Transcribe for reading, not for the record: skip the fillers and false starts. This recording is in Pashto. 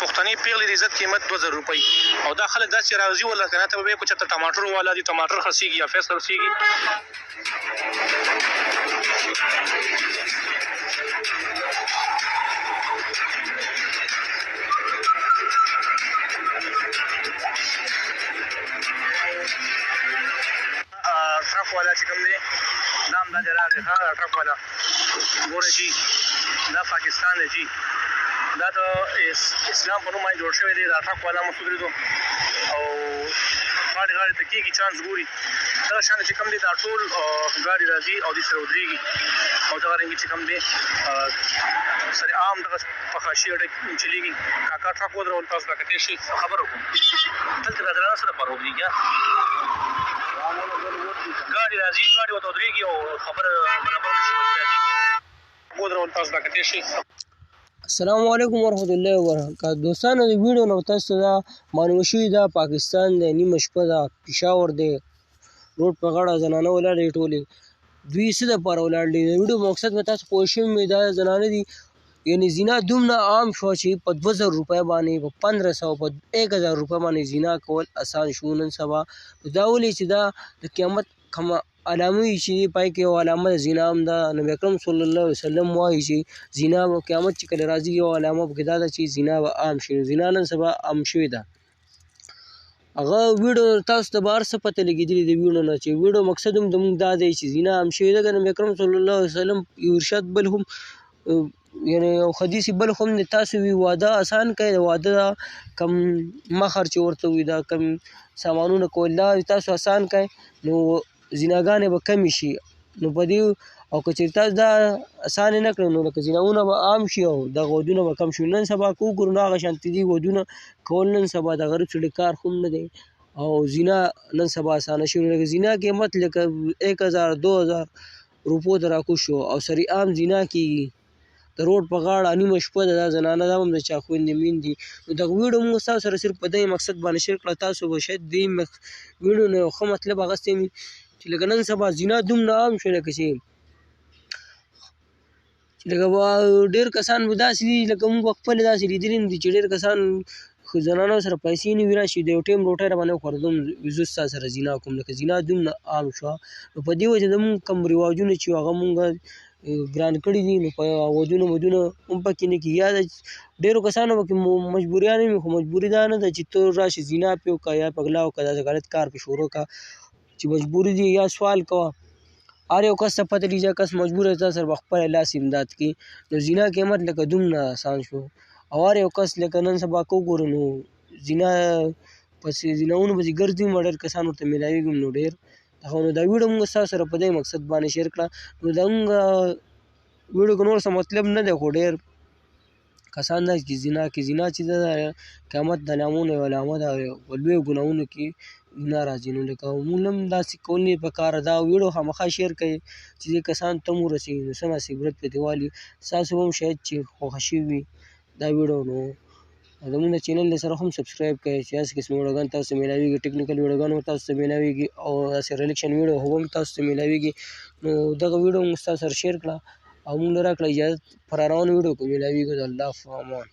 پښتني پیغلې د عزت قیمت 2000 روپۍ او دا خلک داسې راځي ولا کنه ته به کو چته ټماټر والا دي ټماټر خرڅيږي یا فیس خرڅيږي ټرک والا چې کوم دی دا هم دا دی راغی ښه ټرک والا ګوره جي دا پاکستان دی جي دا د اسلام په نوم باندې جوړ شوی دی دا ټرک والا مو ودرېدو او غاړې غاړې ته کېږي چانس ګوري دغه شان چې کوم دی دا ټول ګاډي راځي او دې سره ودرېږي او دغه رنګې چې کوم دی سره عام دغه په خاشي اډه چلېږي کاکا ټرک ودرول تاسو دا کتې شي خبر وکړو دلته دا درانه سره پر ودرېږي ګاډي راځي ګاډي ورته ودرېږي او خبره برابر شي ودرول تاسو دا کتې شي. السلام علیکم ورحمۃ اللہ وبرکاتہ. دوستانو د ویډیو نو تاسو دا معلومه شوي دا پاکستان دی نیمه شپه ده پېښور دی روډ په غاړه زنانه ولاړې ټولې دوی څه دپاره ولاړ دي د ویډیو مقصد به تاسو پوه شوي دا زنانه دي یعنې زینا دومره عام شوه چې په 2000 روپۍ باندې په 1500 په 1000 روپۍ باندې زینا کول اسان شو نن سبا دا ولې چې دا د قیامت کومه علامه وي چې پای کې یو علامه د زینا هم ده نبي اکرم صلی الله علیه وسلم وایي چې زینا به قیامت چې کله راځي یو علامه پکې دا ده چې زینا به عام شي زینا نن سبا عام شوې ده هغه ویډیو تاسو ته به هر څه پته لګېدلي د ویډیو نه چې ویډیو مقصد هم زموږ دا دی چې زینا عام شوې ده که نبي اکرم صلی الله علیه وسلم یو ارشاد بل هم یعنې یو حدیث بل هم د تاسو وي واده اسان کړئ د واده کم مخر چې ورته وي دا کم سامانونه کول دا تاسو اسان کړئ نو زیناګانې به کمې شي نو په دې او که چېرې تاسو دا اسانې نه کړئ نو لکه زیناونه به عام شي او دغه ودونه به کم شي نن سبا که وګورو نو هغه شانتې دي ودونه کول نن سبا د غریب سړي کار هم نه دی او زینا نن سبا اسانه شوي لکه زینا قیمت لکه 1000 2000 روپو ته راکوز شو او سړي عام زینا کېږي د روډ په غاړه نیمه شپه ده دا زنانه دا هم د چا خویندې میندې نو دغه ویډیو موږ ستاسو سره صرف په دې مقصد باندې شیر کړه تاسو به شاید دې ویډیو نه یو ښه مطلب اخیستی وي چې لکه نن سبا زینا دومره عام شو لکه چې لکه ډېر کسان به داسې دي لکه موږ به خپلې داسې لیدلي دي چې ډېر کسان زنانو سره پیسې نه وي راشي د یو ټایم روټۍ راباندې وخوره زه ستا سره زینا کوم لکه زینا دومره عام شوه نو په دې وجه زموږ کوم رواجونه چې هغه مونږ ګران کړي دي نو په ودونه هم پکې نه کېږي یا د ډېرو کسانو پکې مجبوریانې وي خو مجبوري دا نه ده چې ته راشي زینا پې وکړه یا په غلا وکړه داسې غلط کار پې شروع کړه چې مجبوري دي یا سوال کوه هر یو کس ته پته لري چې کس مجبور دی تا سره به خپله لاس امداد کړي نو زینا قیمت لکه دومره آسان شو او هر یو کس لکه نن سبا که وګورو نو زینا پسې زیناونو پسې ګرځي هم ډېر کسان ورته میلاوېږي نو ډېر نو دا ویډیو موږ ستاسو سره په دې مقصد باندې شیر کړه نو زموږ ویډیو کې نور څه مطلب نه دی خو ډېر کسان دا چې زینا کې زینا چې ده قیامت د علامونو یو علامه ده په لویو ګناهونو کې زینا راځي نو لکه موږ هم داسې کول نه پکار دا ویډیو خامخا شیر کړئ چې دې کسانو ته هم ورسېږي نو څه ناڅه عبرت پرې والي ستاسو هم شاید چې خوښه شوي وي دا ویډیو نو زموږ د چینل سره هم سبسکرایب کړئ چې داسې قسم ویډیوګان تاسو ته میلاوېږي ټیکنیکل ویډیوګان هم تاسو ته میلاوېږي او داسې ریلیکشن ویډیو هم تاسو ته میلاوېږي نو دغه ویډیو موږ ستاسو سره شیر کړه او موږ له راکړه اجازت پر روانو ویډیو کې میلاوېږي د الله په امان.